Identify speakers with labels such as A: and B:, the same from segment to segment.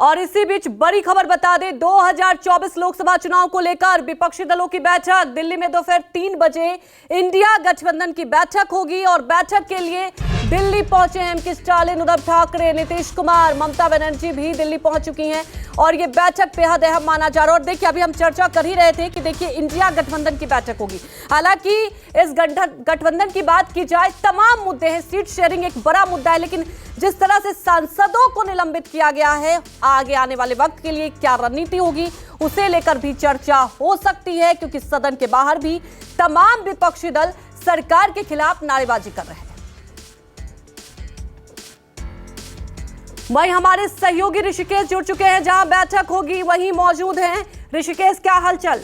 A: और इसी बीच बड़ी खबर बता दें, 2024 लोकसभा चुनाव को लेकर विपक्षी दलों की बैठक दिल्ली में दोपहर 3 बजे इंडिया गठबंधन की बैठक होगी। और बैठक के लिए दिल्ली पहुंचे हैं एम के स्टालिन, उद्धव ठाकरे, नीतीश कुमार, ममता बनर्जी भी दिल्ली पहुंच चुकी हैं और ये बैठक बेहद अहम माना जा रहा है। और देखिए, अभी हम चर्चा कर ही रहे थे कि देखिए इंडिया गठबंधन की बैठक होगी। हालांकि इस गठबंधन की बात की जाए, तमाम मुद्दे हैं, सीट शेयरिंग एक बड़ा मुद्दा है, लेकिन जिस तरह से सांसदों को निलंबित किया गया है, आगे आने वाले वक्त के लिए क्या रणनीति होगी उसे लेकर भी चर्चा हो सकती है, क्योंकि सदन के बाहर भी तमाम विपक्षी दल सरकार के खिलाफ नारेबाजी कर रहे हैं। वहीं हमारे सहयोगी ऋषिकेश जुड़ चुके हैं, जहां बैठक होगी वहीं मौजूद हैं। ऋषिकेश, क्या हालचाल?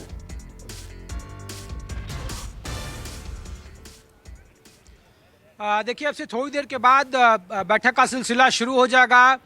B: देखिए, अब से थोड़ी देर के बाद बैठक का सिलसिला शुरू हो जाएगा।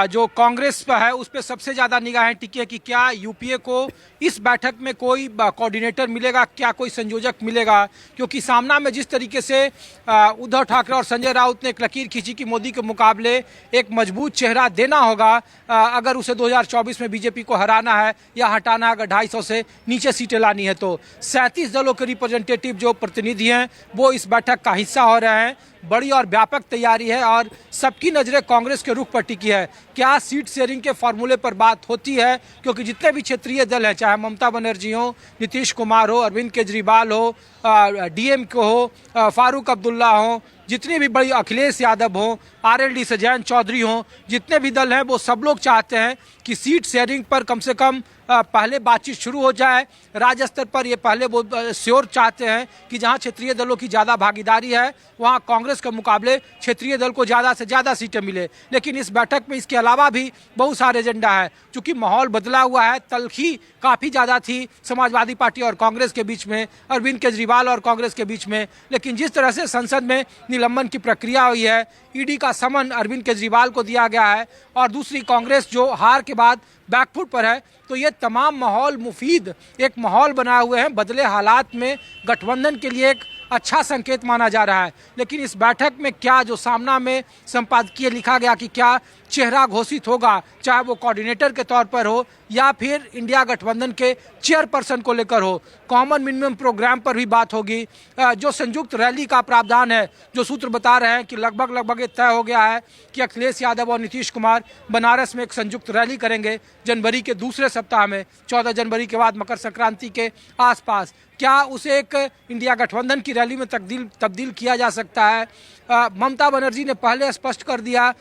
B: जो कांग्रेस पर है उस पर सबसे ज़्यादा निगाहें टिकी है कि क्या यूपीए को इस बैठक में कोई कोऑर्डिनेटर मिलेगा, क्या कोई संयोजक मिलेगा, क्योंकि सामना में जिस तरीके से उद्धव ठाकरे और संजय राउत ने एक लकीर खींची कि मोदी के मुकाबले एक मजबूत चेहरा देना होगा अगर उसे 2024 में बीजेपी को हराना है या हटाना है, अगर 250 से नीचे सीटें लानी है तो 37 दलों के रिप्रेजेंटेटिव जो प्रतिनिधि हैं वो इस बैठक का हिस्सा हो रहे हैं। बड़ी और व्यापक तैयारी है और सबकी नजरें कांग्रेस के रुख पर टिकी है। क्या सीट शेयरिंग के फॉर्मूले पर बात होती है, क्योंकि जितने भी क्षेत्रीय दल हैं, चाहे ममता बनर्जी हो, नीतीश कुमार हो, अरविंद केजरीवाल हो, डीएम के हो, फारूक अब्दुल्ला हो, जितनी भी बड़ी अखिलेश यादव हो, आरएलडी से जयंत चौधरी हो, जितने भी दल हैं वो सब लोग चाहते हैं कि सीट शेयरिंग पर कम से कम पहले बातचीत शुरू हो जाए। राज्य स्तर पर ये पहले वो श्योर चाहते हैं कि जहां क्षेत्रीय दलों की ज़्यादा भागीदारी है वहां कांग्रेस के मुकाबले क्षेत्रीय दल को ज़्यादा से ज़्यादा सीटें मिले। लेकिन इस बैठक में इसके अलावा भी बहुत सारे एजेंडा है। चूँकि माहौल बदला हुआ है, तलखी काफ़ी ज़्यादा थी समाजवादी पार्टी और कांग्रेस के बीच में, अरविंद केजरीवाल और कांग्रेस के बीच में, लेकिन जिस तरह से संसद में निलंबन की प्रक्रिया हुई है, ईडी का समन अरविंद केजरीवाल को दिया गया है और दूसरी कांग्रेस जो हार के बाद बैकफुट पर है, तो ये तमाम माहौल मुफीद एक माहौल बनाए हुए हैं। बदले हालात में गठबंधन के लिए एक अच्छा संकेत माना जा रहा है। लेकिन इस बैठक में क्या जो सामना में संपादकीय लिखा गया कि क्या चेहरा घोषित होगा, चाहे वो कोऑर्डिनेटर के तौर पर हो या फिर इंडिया गठबंधन के चेयरपर्सन को लेकर हो, कॉमन मिनिमम प्रोग्राम पर भी बात होगी। जो संयुक्त रैली का प्रावधान है, जो सूत्र बता रहे हैं कि लगभग ये तय हो गया है कि अखिलेश यादव और नीतीश कुमार बनारस में एक संयुक्त रैली करेंगे जनवरी के दूसरे सप्ताह में, 14 जनवरी के बाद मकर संक्रांति के आसपास। क्या उसे एक इंडिया गठबंधन की रैली में तब्दील किया जा सकता है? ममता बनर्जी ने पहले स्पष्ट कर दिया,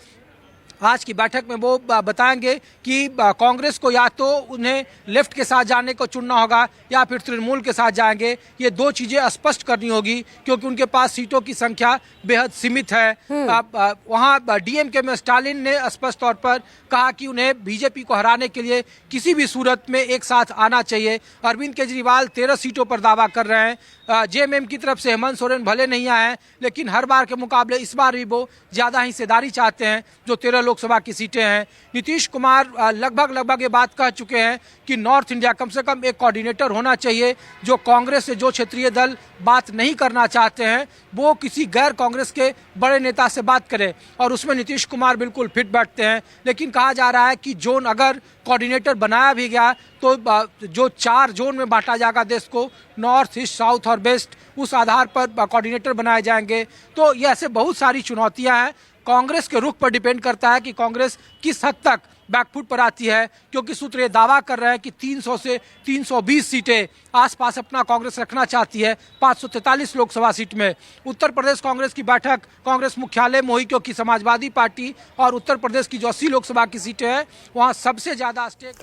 B: आज की बैठक में वो बताएंगे कि कांग्रेस को या तो उन्हें लेफ्ट के साथ जाने को चुनना होगा या फिर तृणमूल के साथ जाएंगे। ये दो चीज़ें स्पष्ट करनी होगी क्योंकि उनके पास सीटों की संख्या बेहद सीमित है। वहाँ डीएमके में स्टालिन ने स्पष्ट तौर पर कहा कि उन्हें बीजेपी को हराने के लिए किसी भी सूरत में एक साथ आना चाहिए। अरविंद केजरीवाल 13 सीटों पर दावा कर रहे हैं। जेएमएम की तरफ से हेमंत सोरेन भले नहीं आए हैं, लेकिन हर बार के मुकाबले इस बार भी वो ज़्यादा हिस्सेदारी चाहते हैं, जो 13 लोकसभा की सीटें हैं। नीतीश कुमार लगभग ये बात कह चुके हैं कि नॉर्थ इंडिया कम से कम एक कोऑर्डिनेटर होना चाहिए। जो कांग्रेस से जो क्षेत्रीय दल बात नहीं करना चाहते हैं वो किसी गैर कांग्रेस के बड़े नेता से बात करें, और उसमें नीतीश कुमार बिल्कुल फिट बैठते हैं। लेकिन कहा जा रहा है कि जोन अगर कोऑर्डिनेटर बनाया भी गया तो जो 4 जोन में बांटा जाएगा देश को, नॉर्थ, ईस्ट, साउथ और वेस्ट, उस आधार पर कोऑर्डिनेटर बनाए जाएंगे। तो ये ऐसे बहुत सारी चुनौतियां हैं। कांग्रेस के रुख पर डिपेंड करता है कि कांग्रेस किस हद तक बैकफुट पर आती है, क्योंकि सूत्र ये दावा कर रहे हैं कि 300 से 320 सीटें आसपास अपना कांग्रेस रखना चाहती है 543 लोकसभा सीट में। उत्तर प्रदेश कांग्रेस की बैठक कांग्रेस मुख्यालय में हुई, क्योंकि समाजवादी पार्टी और उत्तर प्रदेश की जो 80 लोकसभा की सीटें हैं वहाँ सबसे ज़्यादा स्टेक